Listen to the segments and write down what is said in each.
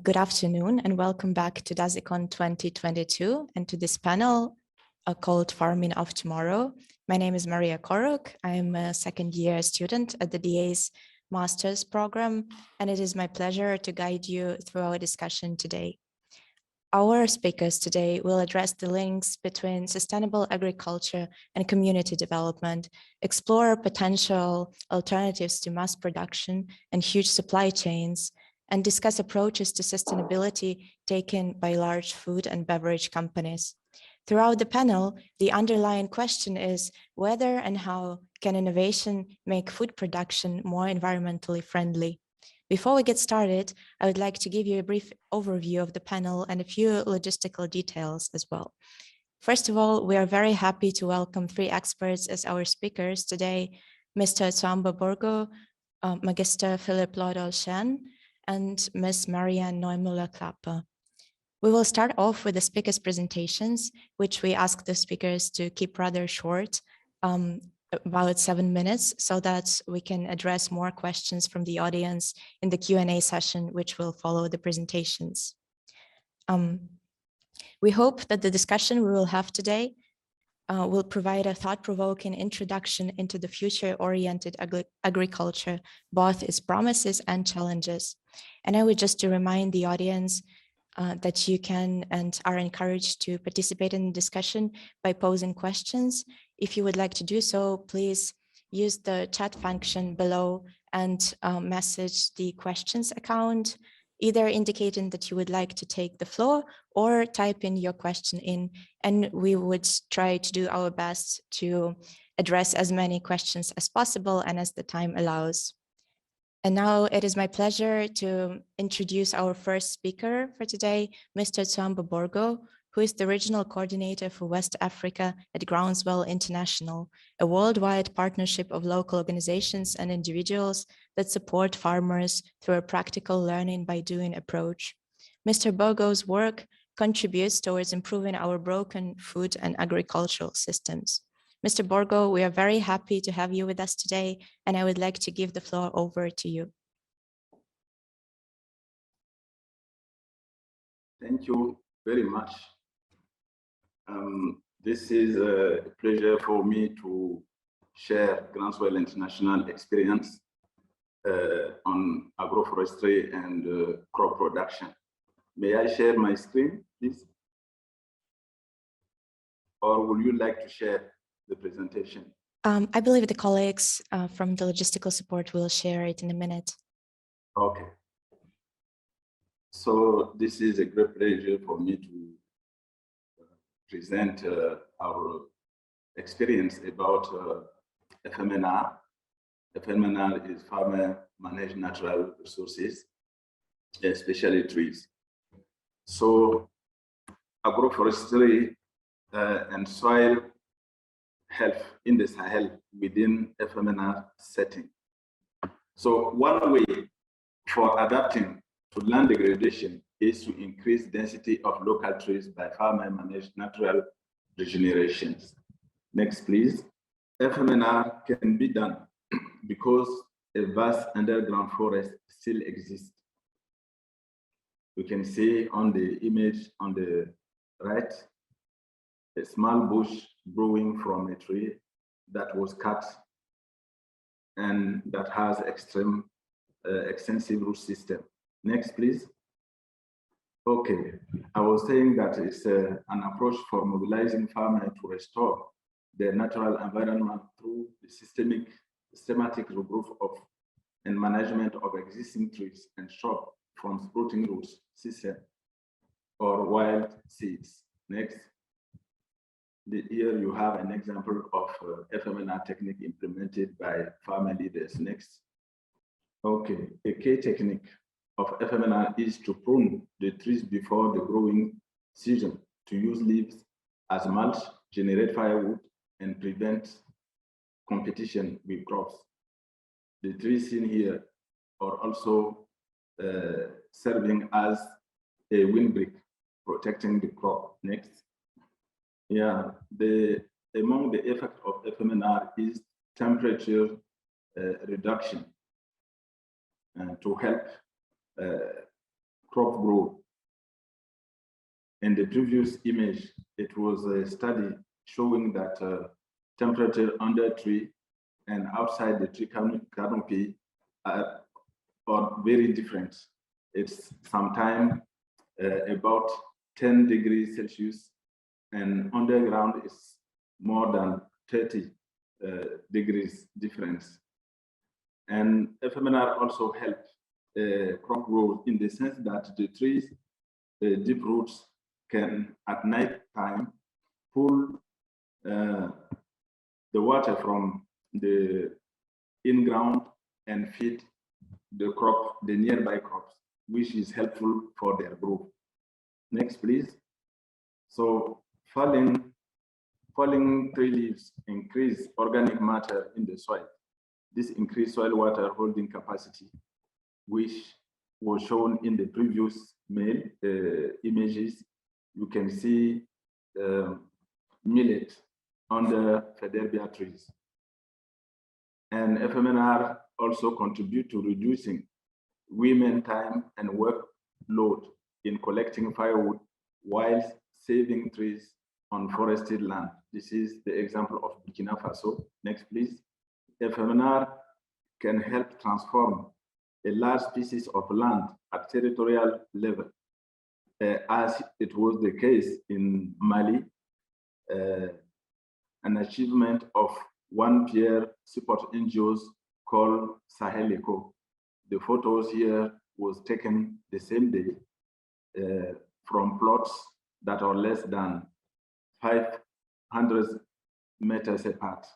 Good afternoon and welcome back to DASICON 2022 and to this panel called Farming of Tomorrow. My name is Maria Khoruk. I'm a second-year student at the DA's Master's program, and it is my pleasure to guide you through our discussion today. Our speakers today will address the links between sustainable agriculture and community development, explore potential alternatives to mass production and huge supply chains, and discuss approaches to sustainability taken by large food and beverage companies. Throughout the panel, the underlying question is whether and how can innovation make food production more environmentally friendly. Before we get started, I would like to give you a brief overview of the panel and a few logistical details as well. First of all, we are very happy to welcome three experts as our speakers today, Mr. Tsuamba Bourgou, Magister Philipp Loidolt-Shen, and Ms. Marianne Neumüller-Klapper. We will start off with the speakers' presentations, which we ask the speakers to keep rather short, about 7 minutes, so that we can address more questions from the audience in the Q&A session, which will follow the presentations. We hope that the discussion we will have today will provide a thought-provoking introduction into the future-oriented agriculture, both its promises and challenges. And I would just to remind the audience that you can and are encouraged to participate in the discussion by posing questions. If you would like to do so, please use the chat function below and message the questions account, either indicating that you would like to take the floor or type in your question in, and we would try to do our best to address as many questions as possible and as the time allows. And now it is my pleasure to introduce our first speaker for today, Mr. Tsuamba Bourgou, who is the regional coordinator for West Africa at Groundswell International, a worldwide partnership of local organizations and individuals that support farmers through a practical learning by doing approach. Mr. Bourgou's work contributes towards improving our broken food and agricultural systems. Mr. Bourgou, we are very happy to have you with us today, and I would like to give the floor over to you. Thank you very much. This is a pleasure for me to share Groundswell International experience on agroforestry and crop production. May I share my screen, please? Or would you like to share the presentation? I believe the colleagues from the logistical support will share it in a minute. Okay. So this is a great pleasure for me to present our experience about FMNR. FMNR is Farmer Managed Natural Resources, especially trees. So agroforestry and soil health in the Sahel within FMNR setting. So one way for adapting to land degradation is to increase density of local trees by farmer managed natural regenerations. Next, please. FMNR can be done because a vast underground forest still exists. You can see on the image on the right, a small bush growing from a tree that was cut and that has extensive root system. Next, please. Okay, I was saying that it's an approach for mobilizing farmers to restore their natural environment through the systematic regrowth of and management of existing trees and shrubs from sprouting roots system or wild seeds. Next. Here you have an example of FMNR technique implemented by farmer leaders. Next. Okay, a key technique of FMNR is to prune the trees before the growing season to use leaves as mulch, generate firewood, and prevent competition with crops. The trees seen here are also serving as a windbreak, protecting the crop. Next. Yeah, among the effect of FMNR is temperature reduction to help crop growth. In the previous image, it was a study showing that temperature under tree and outside the tree canopy are very different. It's sometimes about 10 degrees Celsius, and underground is more than 30 degrees difference. And FMNR also help crop growth in the sense that the trees, deep roots, can at night time pull the water from the in-ground and feed the crop, the nearby crops, which is helpful for their growth. Next, please. So falling tree leaves increase organic matter in the soil. This increased soil water holding capacity, which was shown in the previous images. You can see millet under Federbia trees. And FMNR also contribute to reducing women time and workload in collecting firewood while saving trees on forested land. This is the example of Burkina Faso. Next, please. FMNR can help transform a large pieces of land at territorial level, as it was the case in Mali, an achievement of one peer support NGOs called Sahel Eco. The photos here was taken the same day from plots that are less than 500 meters apart.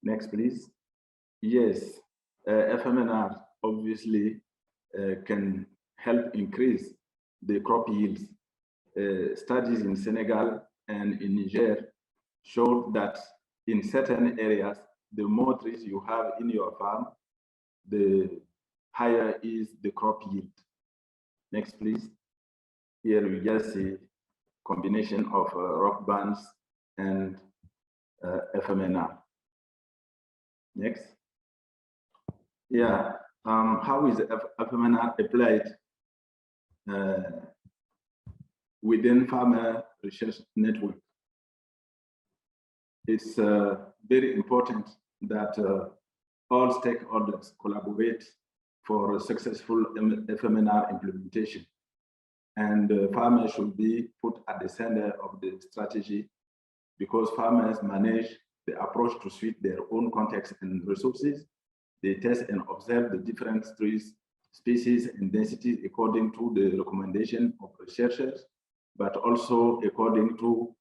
Next, please. Yes, FMNR obviously can help increase the crop yields. Studies in Senegal and in Niger showed that in certain areas, the more trees you have in your farm, the higher is the crop yield. Next, please. Here we just see combination of rock bands and FMNR. Next. Yeah, how is FMNR applied within farmer research network? It's very important that all stakeholders collaborate for a successful FMNR implementation. And farmers should be put at the center of the strategy, because farmers manage the approach to suit their own context and resources. They test and observe the different trees, species, and densities according to the recommendation of researchers, but also according to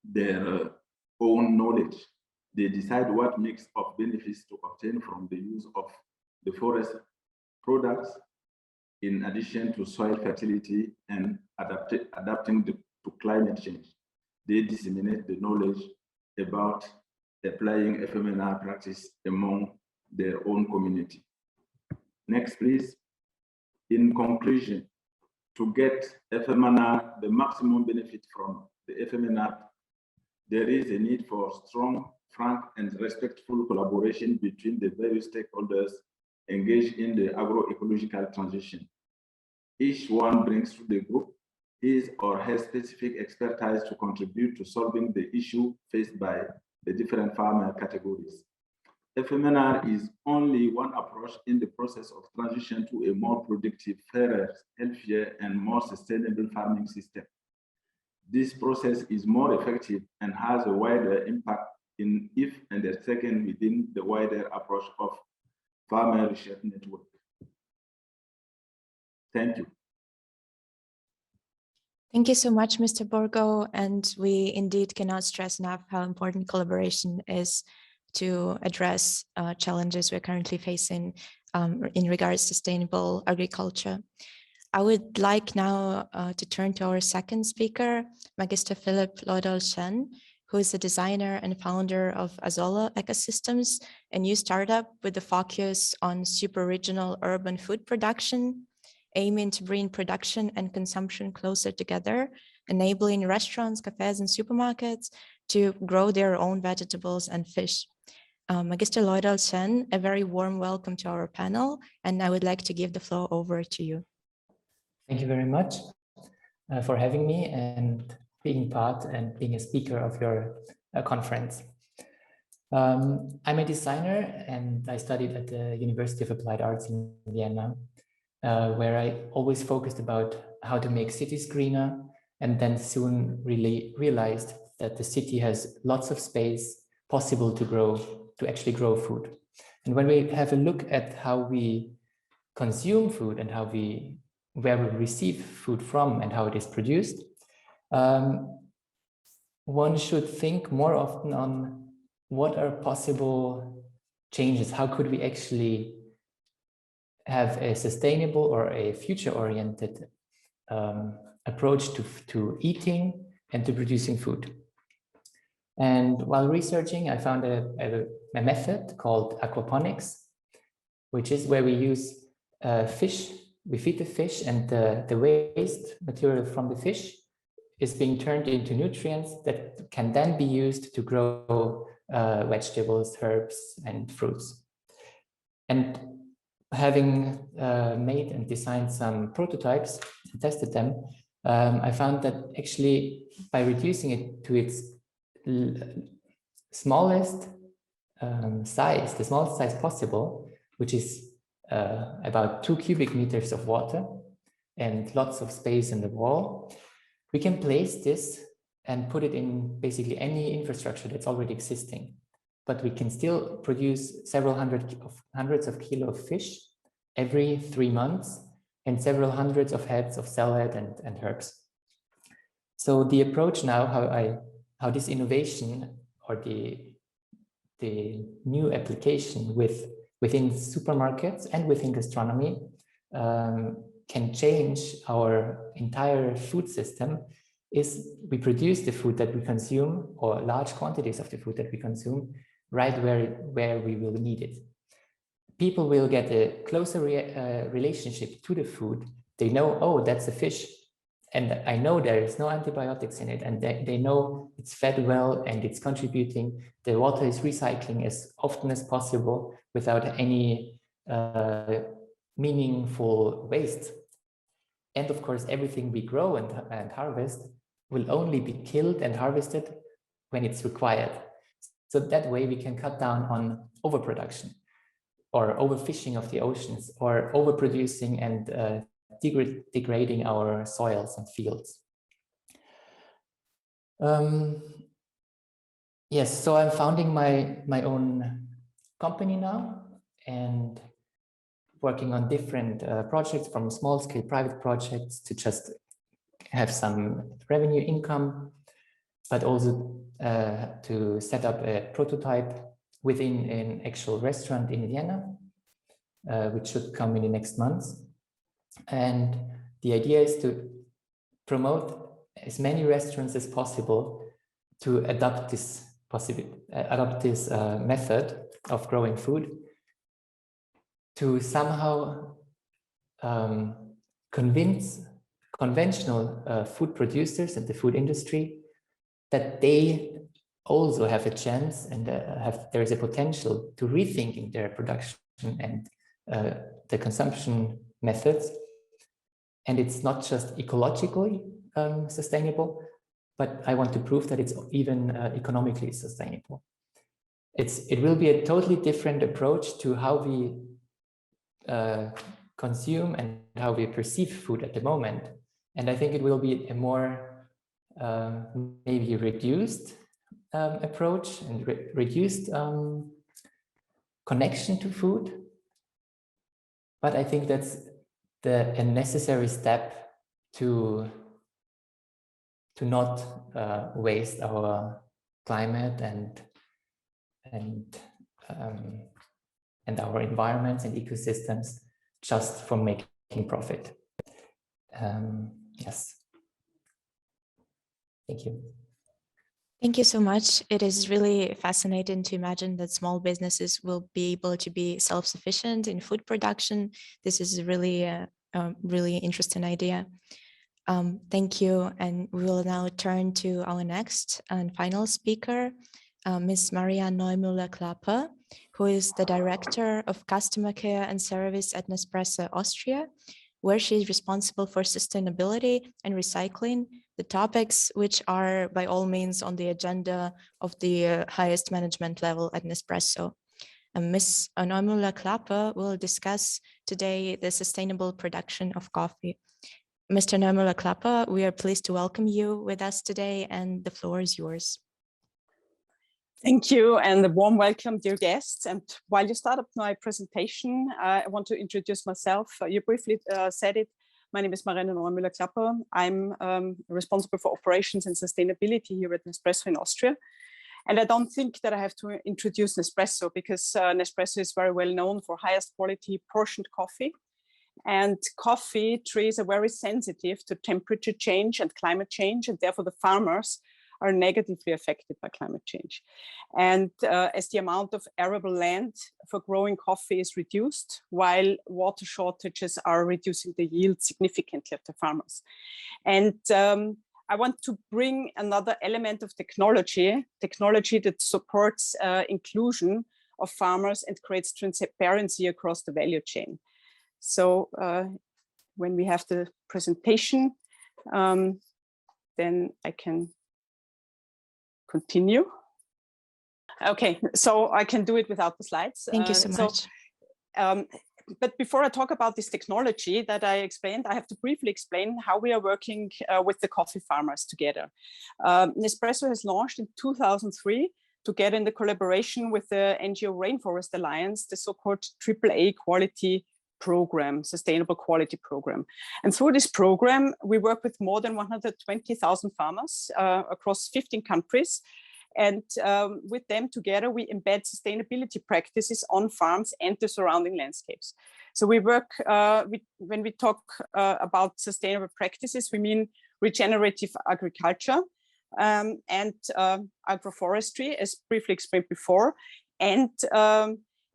their own knowledge. They decide what mix of benefits to obtain from the use of the forest products, in addition to soil fertility and adapting to climate change. They disseminate the knowledge about applying FMNR practice among their own community. Next, please. In conclusion, to get FMNR, the maximum benefit from the FMNR, there is a need for strong, frank, and respectful collaboration between the various stakeholders engaged in the agroecological transition. Each one brings to the group his or her specific expertise to contribute to solving the issue faced by the different farmer categories. FMNR is only one approach in the process of transition to a more productive, fairer, healthier, and more sustainable farming system. This process is more effective and has a wider impact if undertaken within the wider approach of farmer research network. Thank you. Thank you so much, Mr. Bourgou. And we indeed cannot stress enough how important collaboration is to address challenges we're currently facing in regards to sustainable agriculture. I would like now to turn to our second speaker, Magister Philipp Loidolt-Shen, who is the designer and founder of Azolla Ecosystems, a new startup with the focus on super-regional urban food production, aiming to bring production and consumption closer together, enabling restaurants, cafes, and supermarkets to grow their own vegetables and fish. Magister Loidolt-Shen, a very warm welcome to our panel, and I would like to give the floor over to you. Thank you very much for having me and being part and being a speaker of your conference. I'm a designer and I studied at the University of Applied Arts in Vienna, where I always focused about how to make cities greener, and then soon really realized that the city has lots of space possible to actually grow food. And when we have a look at how we consume food and where we receive food from and how it is produced, one should think more often on what are possible changes. How could we actually have a sustainable or a future-oriented approach to eating and to producing food? And while researching, I found a method called Agroponics, which is where we use fish. We feed the fish, and the waste material from the fish is being turned into nutrients that can then be used to grow vegetables, herbs, and fruits. And having made and designed some prototypes and tested them, I found that actually by reducing it to its smallest size, the smallest size possible, which is about 2 cubic meters of water and lots of space in the wall, we can place this and put it in basically any infrastructure that's already existing. But we can still produce several hundreds of kilos of fish every 3 months and several hundreds of heads of salad and herbs. So the approach now, how this innovation or the new application within supermarkets and within gastronomy can change our entire food system is we produce the food that we consume, or large quantities of the food that we consume, right where we will need it. People will get a closer relationship to the food. They know, oh, that's a fish, and I know there is no antibiotics in it, and they know it's fed well and it's contributing. The water is recycling as often as possible without any meaningful waste. And of course, everything we grow and harvest will only be killed and harvested when it's required. So that way we can cut down on overproduction or overfishing of the oceans or overproducing and degrading our soils and fields. Yes, so I'm founding my own company now and working on different projects, from small-scale private projects to just have some revenue income, but also to set up a prototype within an actual restaurant in Vienna, which should come in the next months. And the idea is to promote as many restaurants as possible to adopt this method of growing food, to somehow convince conventional food producers and the food industry that they also have a chance and there is a potential to rethinking their production and the consumption methods. And it's not just ecologically sustainable, but I want to prove that it's even economically sustainable. It will be a totally different approach to how we consume and how we perceive food at the moment. And I think it will be a more maybe reduced approach and reduced connection to food. But I think that's a necessary step to not waste our climate and our environments and ecosystems just for making profit. Yes. Thank you. Thank you so much. It is really fascinating to imagine that small businesses will be able to be self-sufficient in food production. This is really a really interesting idea. Thank you. And we will now turn to our next and final speaker, Ms. Marianne Neumüller-Klapper, who is the Director of Customer Care and Service at Nespresso, Austria. where she is responsible for sustainability and recycling, the topics which are by all means on the agenda of the highest management level at Nespresso. And Ms. Neumüller-Klapper will discuss today the sustainable production of coffee. Mr. Neumüller-Klapper, we are pleased to welcome you with us today, and the floor is yours. Thank you, and a warm welcome, dear guests. And while you start up my presentation, I want to introduce myself. You briefly said it. My name is Marianne Neumüller-Klapper. I'm responsible for operations and sustainability here at Nespresso in Austria. And I don't think that I have to introduce Nespresso, because Nespresso is very well known for highest quality portioned coffee. And coffee trees are very sensitive to temperature change and climate change, and therefore the farmers are negatively affected by climate change. And as the amount of arable land for growing coffee is reduced, while water shortages are reducing the yield significantly of the farmers. And I want to bring another element of technology that supports inclusion of farmers and creates transparency across the value chain. So when we have the presentation, then I can continue. Okay, so I can do it without the slides. Thank you so much. But before I talk about this technology that I explained, I have to briefly explain how we are working with the coffee farmers together. Nespresso has launched in 2003, together in the collaboration with the NGO Rainforest Alliance, the so-called AAA quality program, sustainable quality program. And through this program, we work with more than 120,000 farmers across 15 countries. And with them together, we embed sustainability practices on farms and the surrounding landscapes. So we work, when we talk about sustainable practices, we mean regenerative agriculture and agroforestry, as briefly explained before. And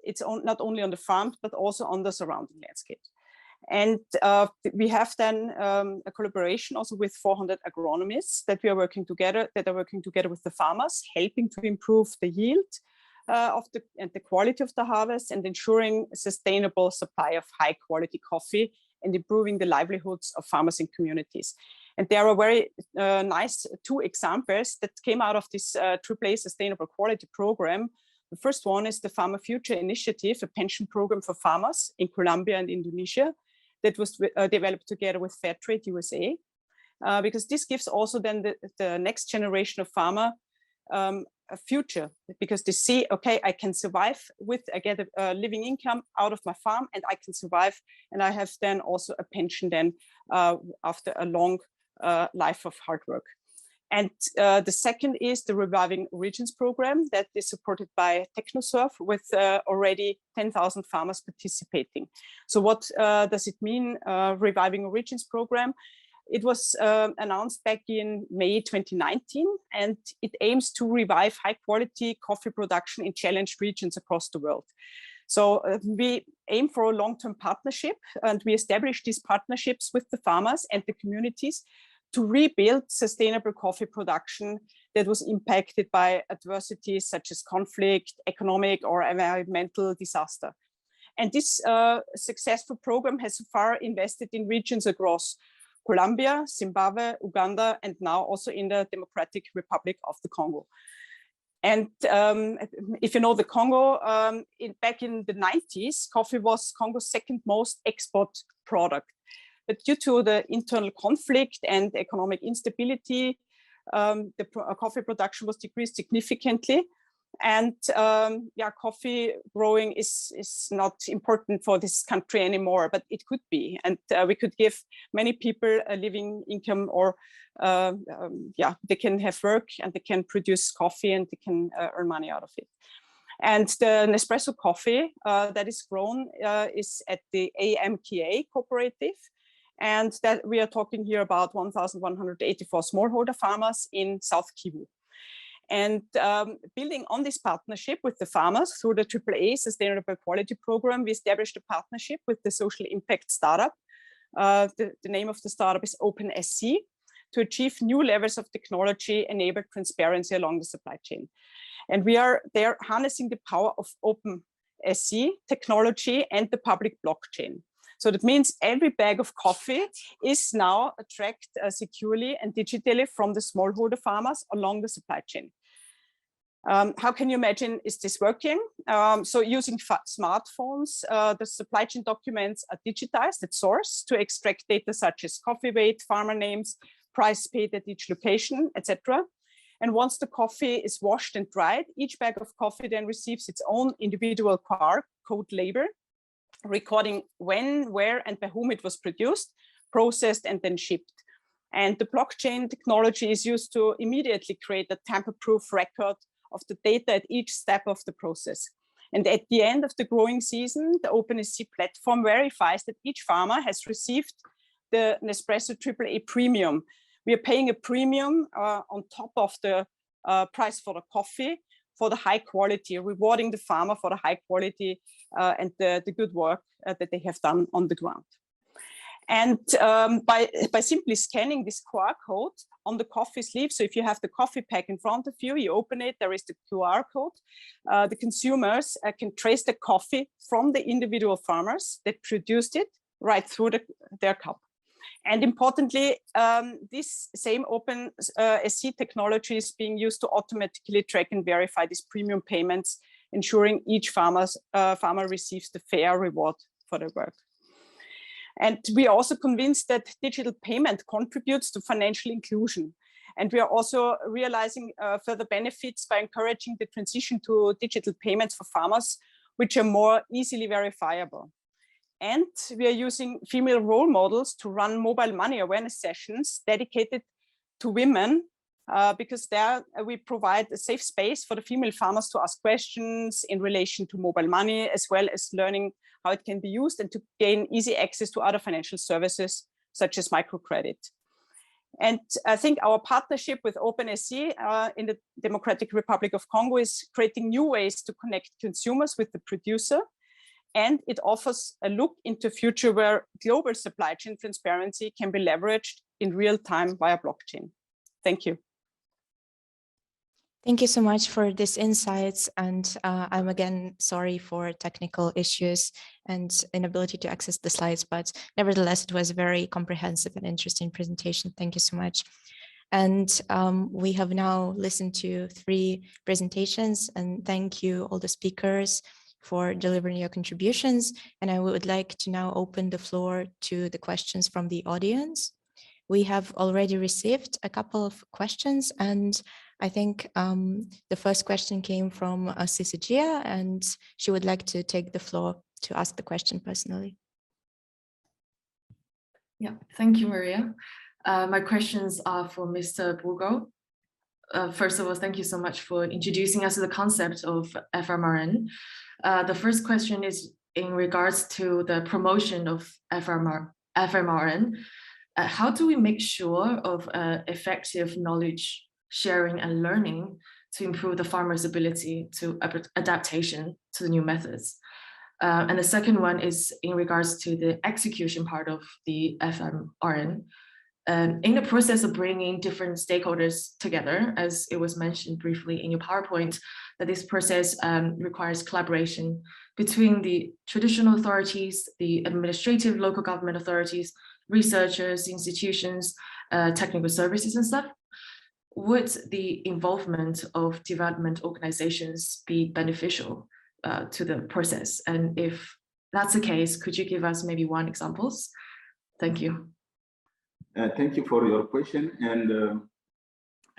it's not only on the farms, but also on the surrounding landscapes. And we have then a collaboration also with 400 agronomists that are working together with the farmers, helping to improve the yield and the quality of the harvest, and ensuring a sustainable supply of high quality coffee and improving the livelihoods of farmers and communities. And there are very nice two examples that came out of this AAA Sustainable Quality Program. The first one is the Farmer Future Initiative, a pension program for farmers in Colombia and Indonesia that was developed together with Fairtrade USA, because this gives also then the next generation of farmer a future, because they see, okay, I can survive I get a living income out of my farm, and I can survive, and I have then also a pension then after a long life of hard work. And the second is the Reviving Origins program that is supported by TechnoSurf with already 10,000 farmers participating. So what does it mean, Reviving Origins program? It was announced back in May 2019, and it aims to revive high quality coffee production in challenged regions across the world. So we aim for a long-term partnership, and we establish these partnerships with the farmers and the communities to rebuild sustainable coffee production that was impacted by adversities such as conflict, economic or environmental disaster. And this successful program has so far invested in regions across Colombia, Zimbabwe, Uganda, and now also in the Democratic Republic of the Congo. And if you know the Congo, back in the 90s, coffee was Congo's second most export product. But due to the internal conflict and economic instability, the coffee production was decreased significantly. And coffee growing is not important for this country anymore, but it could be. And we could give many people a living income, or they can have work and they can produce coffee and they can earn money out of it. And the Nespresso coffee that is grown is at the AMKA cooperative. And that we are talking here about 1,184 smallholder farmers in South Kivu. And building on this partnership with the farmers through the AAA Sustainable Quality Program, we established a partnership with the social impact startup. The name of the startup is OpenSC, to achieve new levels of technology-enabled transparency along the supply chain. And we are there harnessing the power of OpenSC technology and the public blockchain. So that means every bag of coffee is now tracked securely and digitally from the smallholder farmers along the supply chain. How can you imagine is this working? So using smartphones, the supply chain documents are digitized at source to extract data such as coffee weight, farmer names, price paid at each location, etc. And once the coffee is washed and dried, each bag of coffee then receives its own individual code label, recording when, where, and by whom it was produced, processed, and then shipped. And the blockchain technology is used to immediately create a tamper-proof record of the data at each step of the process. And at the end of the growing season, the OpenSC platform verifies that each farmer has received the Nespresso AAA premium. We are paying a premium on top of the price for the coffee for the high quality, rewarding the farmer for the high quality and the good work that they have done on the ground. And by simply scanning this QR code on the coffee sleeve, so if you have the coffee pack in front of you, you open it, there is the QR code. The consumers can trace the coffee from the individual farmers that produced it right through their cup. And importantly, this same OpenSC technology is being used to automatically track and verify these premium payments, ensuring each farmer receives the fair reward for their work. And we are also convinced that digital payment contributes to financial inclusion. And we are also realizing further benefits by encouraging the transition to digital payments for farmers, which are more easily verifiable. And we are using female role models to run mobile money awareness sessions dedicated to women, because there we provide a safe space for the female farmers to ask questions in relation to mobile money, as well as learning how it can be used and to gain easy access to other financial services, such as microcredit. And I think our partnership with OpenSC in the Democratic Republic of Congo is creating new ways to connect consumers with the producer. And it offers a look into a future where global supply chain transparency can be leveraged in real time via blockchain. Thank you. Thank you so much for these insights. And I'm again sorry for technical issues and inability to access the slides, but nevertheless, it was a very comprehensive and interesting presentation. Thank you so much. And we have now listened to 3 presentations, and thank you all the speakers for delivering your contributions. And I would like to now open the floor to the questions from the audience. We have already received a couple of questions, and I think the first question came from Sisigia, and she would like to take the floor to ask the question personally. Yeah, thank you, Maria. My questions are for Mr. Bourgou. First of all, thank you so much for introducing us to the concept of FMRN. The first question is in regards to the promotion of FMRN. How do we make sure of effective knowledge sharing and learning to improve the farmer's ability to adaptation to the new methods? And the second one is in regards to the execution part of the FMRN. In the process of bringing different stakeholders together, as it was mentioned briefly in your PowerPoint, that this process requires collaboration between the traditional authorities, the administrative local government authorities, researchers, institutions, technical services and stuff. Would the involvement of development organizations be beneficial to the process? And if that's the case, could you give us maybe 1 examples? Thank you. Thank you for your question. And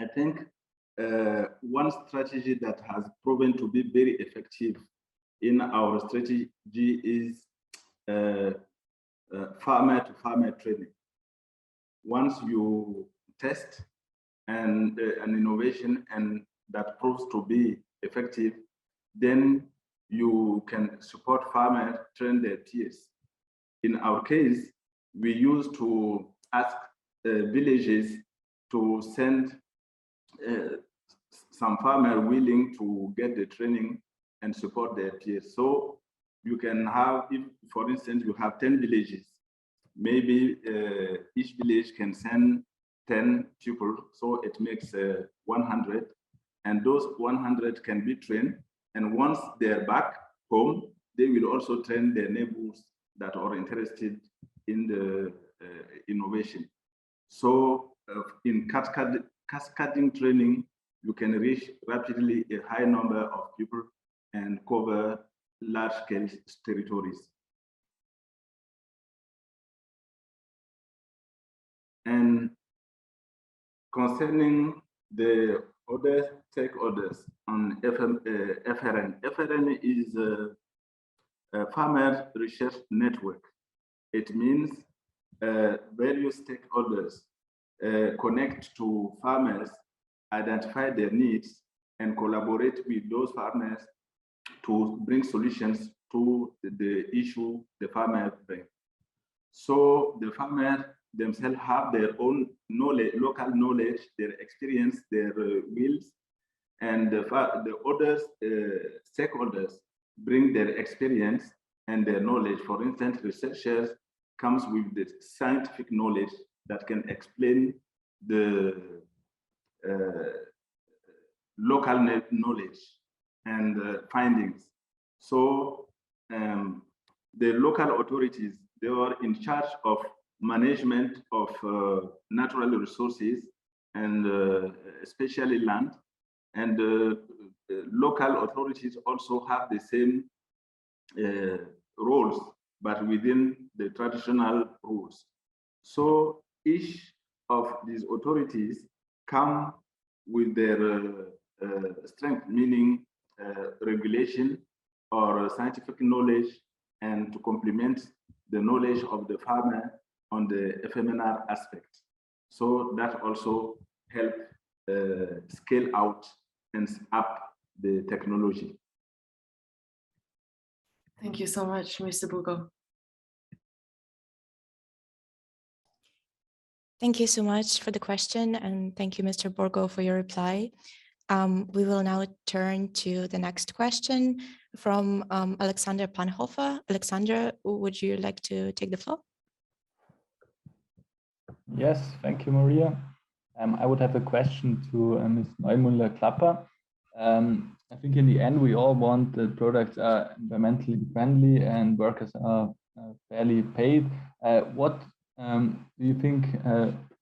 I think one strategy that has proven to be very effective in our strategy is farmer-to-farmer training. Once you test an innovation and that proves to be effective, then you can support farmers train their peers. In our case, we used to ask villages to send some farmer willing to get the training and support their peers. So you can have, if, for instance, you have 10 villages, maybe each village can send 10 people, so it makes 100, and those 100 can be trained. And once they're back home, they will also train their neighbors that are interested in the innovation. So in cascading training, you can reach rapidly a high number of people and cover large-scale territories. And concerning the other stakeholders on FRN is a farmer research network. It means various stakeholders connect to farmers, identify their needs, and collaborate with those farmers to bring solutions to the issue the farmer brings. So the farmer themselves have their own knowledge, local knowledge, their experience, their wills, and the other stakeholders bring their experience and their knowledge. For instance, researchers comes with the scientific knowledge that can explain the local knowledge and findings. So the local authorities, they are in charge of management of natural resources and especially land. And local authorities also have the same roles, but within the traditional rules. So each of these authorities come with their strength, meaning regulation or scientific knowledge, and to complement the knowledge of the farmer on the FMNR aspect. So that also help scale out and up the technology. Thank you so much, Mr. Bourgou. Thank you so much for the question, and thank you, Mr. Bourgou, for your reply. We will now turn to the next question from Alexander Panhofer. Alexander, would you like to take the floor? Yes, thank you, Maria. I would have a question to Ms. Neumüller-Klapper. I think in the end, we all want that products are environmentally friendly and workers are fairly paid. What do you think,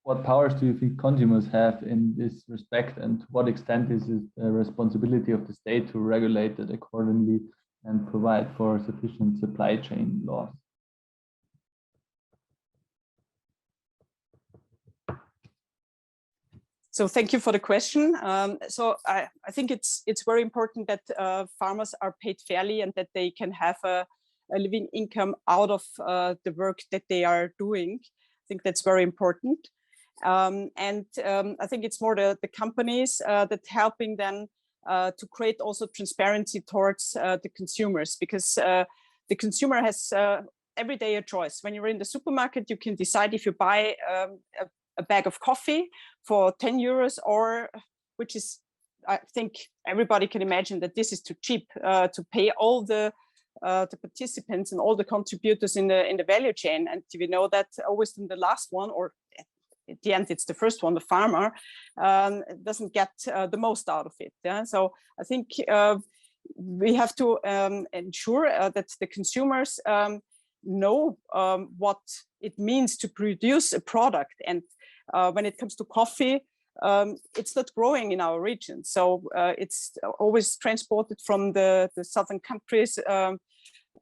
what powers do you think consumers have in this respect, and to what extent is it the responsibility of the state to regulate it accordingly and provide for sufficient supply chain laws? So thank you for the question. So I think it's very important that farmers are paid fairly and that they can have a living income out of the work that they are doing. I think that's very important. I think it's more the companies that helping them to create also transparency towards the consumers, because the consumer has every day a choice. When you're in the supermarket, you can decide if you buy a bag of coffee for 10 euros, or which is, I think everybody can imagine that this is too cheap to pay all the participants and all the contributors in the value chain. And we know that always in the last one, or at the end, it's the first one, the farmer doesn't get the most out of it. Yeah? So I think we have to ensure that the consumers know what it means to produce a product. And when it comes to coffee, it's not growing in our region. So it's always transported from the southern countries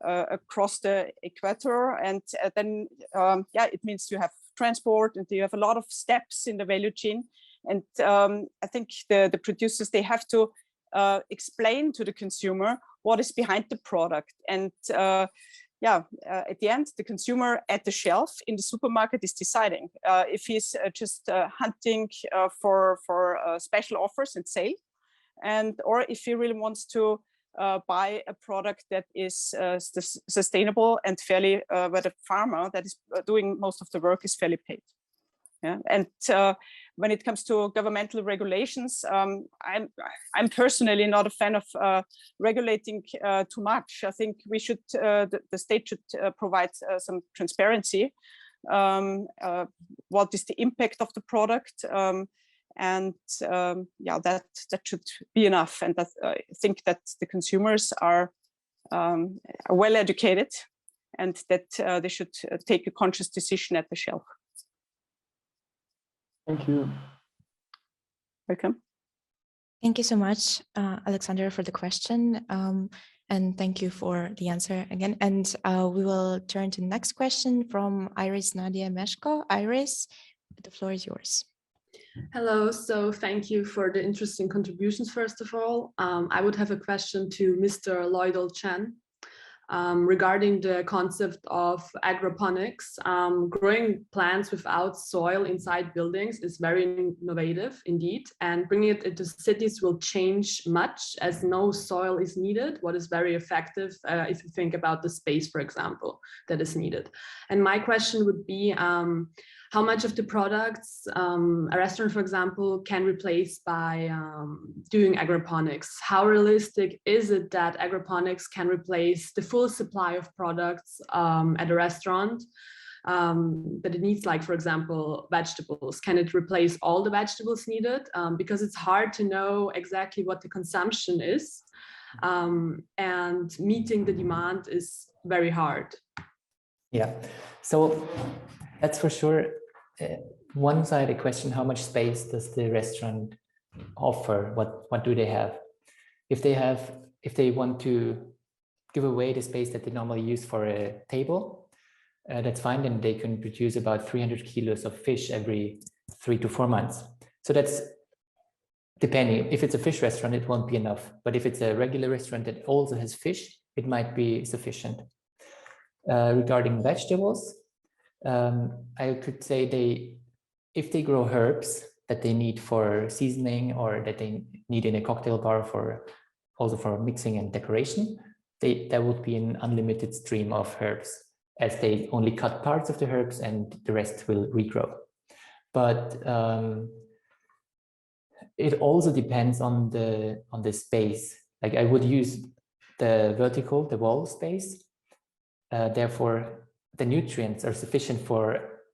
across the equator. And then, yeah, it means you have transport and you have a lot of steps in the value chain. And I think the producers, they have to explain to the consumer what is behind the product. And yeah, at the end, the consumer at the shelf in the supermarket is deciding if he's just hunting for special offers and sale, or if he really wants to buy a product that is sustainable and fairly, where the farmer that is doing most of the work is fairly paid. Yeah, and when it comes to governmental regulations, I'm personally not a fan of regulating too much. I think we should, the state should provide some transparency. What is the impact of the product? And yeah, that should be enough. And that, I think that the consumers are well educated and that they should take a conscious decision at the shelf. Thank you. Welcome. Thank you so much, Alexander, for the question. And thank you for the answer again. And we will turn to the next question from Iris Nadia Meshko. Iris, the floor is yours. Hello, so thank you for the interesting contributions, first of all. I would have a question to Mr. Loidolt-Shen regarding the concept of agroponics. Growing plants without soil inside buildings is very innovative indeed, and bringing it into cities will change much as no soil is needed, what is very effective if you think about the space, for example, that is needed. And my question would be, how much of the products a restaurant, for example, can replace by doing agroponics? How realistic is it that agroponics can replace the full supply of products at a restaurant that it needs, like, for example, vegetables? Can it replace all the vegetables needed? Because it's hard to know exactly what the consumption is, and meeting the demand is very hard. Yeah, so that's for sure one-sided question. How much space does the restaurant offer? What do they have? If they want to give away the space that they normally use for a table, that's fine. Then they can produce about 300 kilos of fish every 3 to 4 months. So that's depending. If it's a fish restaurant, it won't be enough. But if it's a regular restaurant that also has fish, it might be sufficient. Regarding vegetables, I could say if they grow herbs that they need for seasoning or that they need in a cocktail bar also for mixing and decoration, there would be an unlimited stream of herbs, as they only cut parts of the herbs and the rest will regrow. But it also depends on the space. Like, I would use the vertical, the wall space. Therefore, the nutrients are sufficient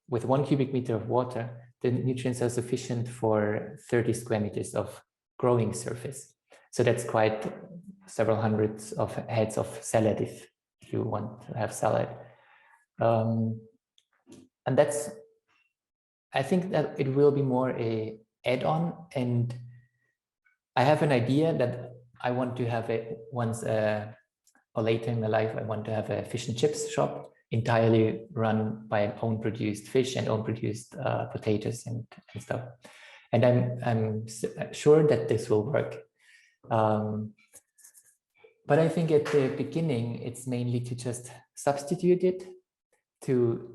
with 1 cubic meter of water, the nutrients are sufficient for 30 square meters of growing surface. So that's quite several hundreds of heads of salad if you want to have salad. And I think that it will be more a add-on, and I have an idea that I want to have or later in my life, I want to have a fish and chips shop entirely run by own produced fish and own produced potatoes and stuff. And I'm sure that this will work. But I think at the beginning, it's mainly to just substitute it, to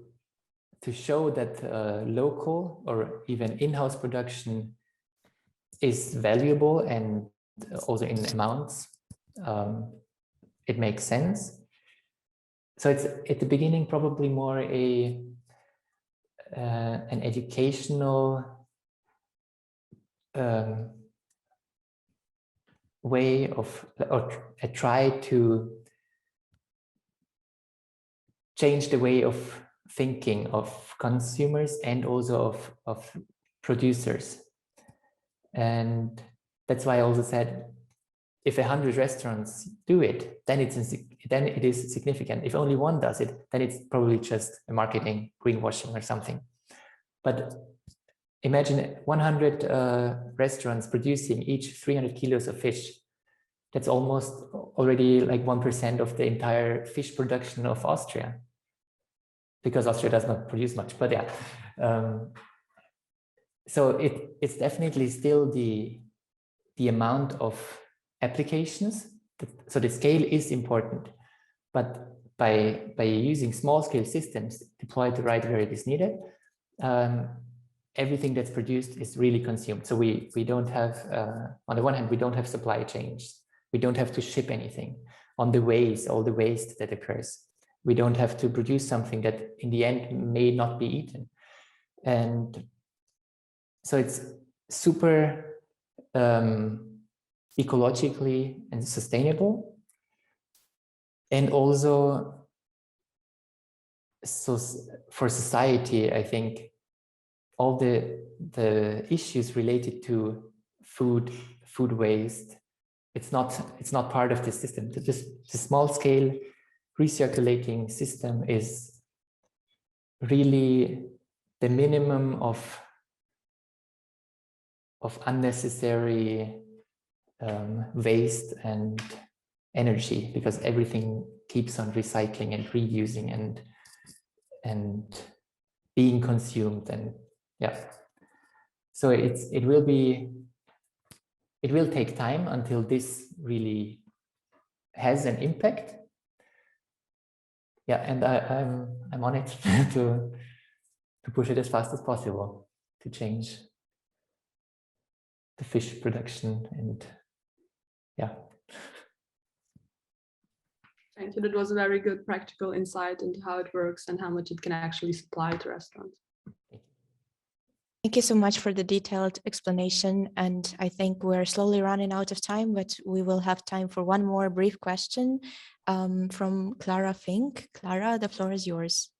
show that local or even in-house production is valuable, and also in amounts. It makes sense. So it's at the beginning probably more an educational way of, or a try to change the way of thinking of consumers and also of producers. And that's why I also said, if 100 restaurants do it, then it is significant. If only one does it, then it's probably just a marketing greenwashing or something. But imagine 100 restaurants producing each 300 kilos of fish. That's almost already like 1% of the entire fish production of Austria, because Austria does not produce much. But yeah, so it's definitely still the amount of applications. So the scale is important, but by using small scale systems deployed right where it is needed, everything that's produced is really consumed. So we don't have, on the one hand, we don't have supply chains. We don't have to ship anything on the waste, all the waste that occurs. We don't have to produce something that in the end may not be eaten. And so it's super ecologically and sustainable. And also, so for society, I think all the issues related to food waste, it's not part of the system. Just the small scale recirculating system is really the minimum of unnecessary waste and energy, because everything keeps on recycling and reusing and being consumed. And yeah, so it will take time until this really has an impact. Yeah, and I'm on it to push it as fast as possible to change the fish production. And yeah. Thank you. That was a very good practical insight into how it works and how much it can actually supply to restaurants. Thank you so much for the detailed explanation. And I think we're slowly running out of time, but we will have time for one more brief question from Clara Fink. Clara, the floor is yours.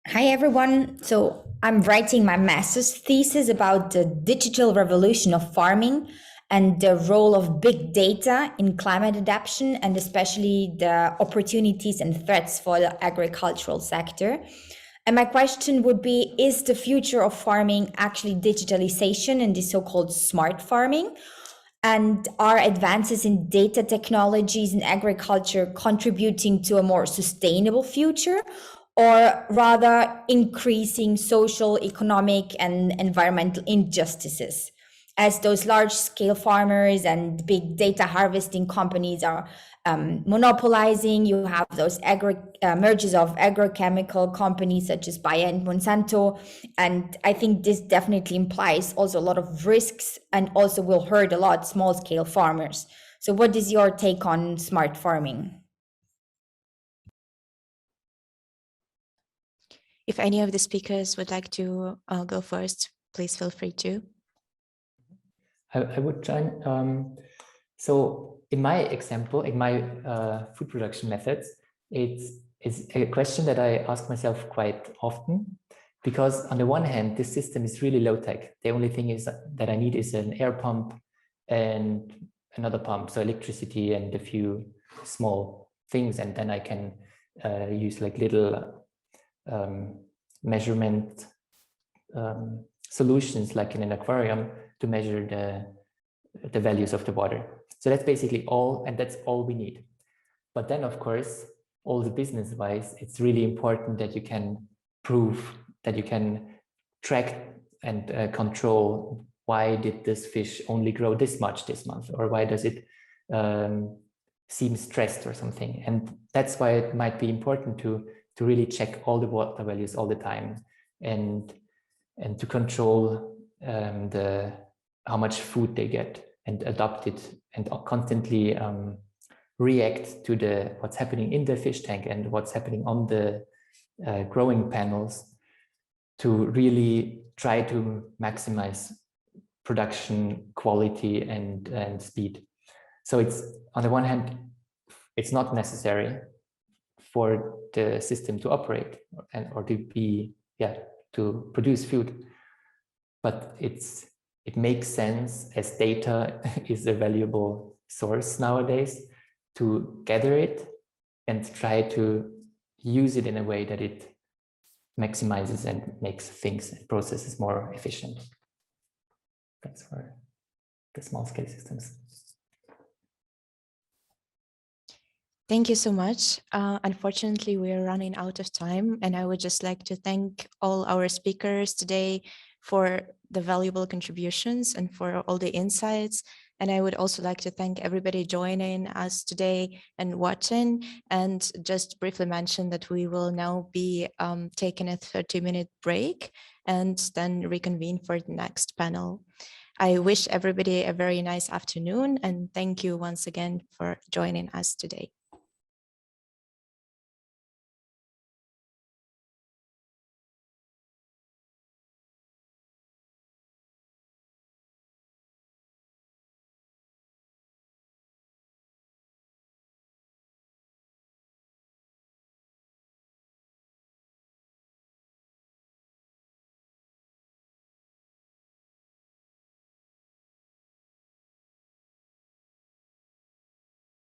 Hi, everyone. So I'm writing my master's thesis about the digital revolution of farming and the role of big data in climate adaptation, and especially the opportunities and threats for the agricultural sector. And my question would be, is the future of farming actually digitalization and the so-called smart farming? And are advances in data technologies in agriculture contributing to a more sustainable future, or rather increasing social, economic, and environmental injustices? As those large-scale farmers and big data harvesting companies are monopolizing, you have those mergers of agrochemical companies such as Bayer and Monsanto. And I think this definitely implies also a lot of risks and also will hurt a lot small-scale farmers. So what is your take on smart farming? If any of the speakers would like to go first, please feel free to. I would join. So in my example, in my food production methods, it's a question that I ask myself quite often, because on the one hand, this system is really low tech. The only thing is that I need is an air pump and another pump, so electricity and a few small things, and then I can use like little measurement solutions, like in an aquarium, to measure the values of the water. So that's basically all, and that's all we need. But then, of course, all the business-wise, it's really important that you can prove, that you can track and control, why did this fish only grow this much this month, or why does it seem stressed or something. And that's why it might be important to really check all the water values all the time, and to control how much food they get, and adopt it, and constantly react to what's happening in the fish tank and what's happening on the growing panels, to really try to maximize production quality and speed. So it's, on the one hand, it's not necessary for the system to operate or to produce food, but it makes sense, as data is a valuable source nowadays, to gather it and try to use it in a way that it maximizes and makes things and processes more efficient. That's for the small scale systems. Thank you so much. Unfortunately, we are running out of time, and I would just like to thank all our speakers today for the valuable contributions and for all the insights. And I would also like to thank everybody joining us today and watching, and just briefly mention that we will now be taking a 30-minute break and then reconvene for the next panel. I wish everybody a very nice afternoon, and thank you once again for joining us today.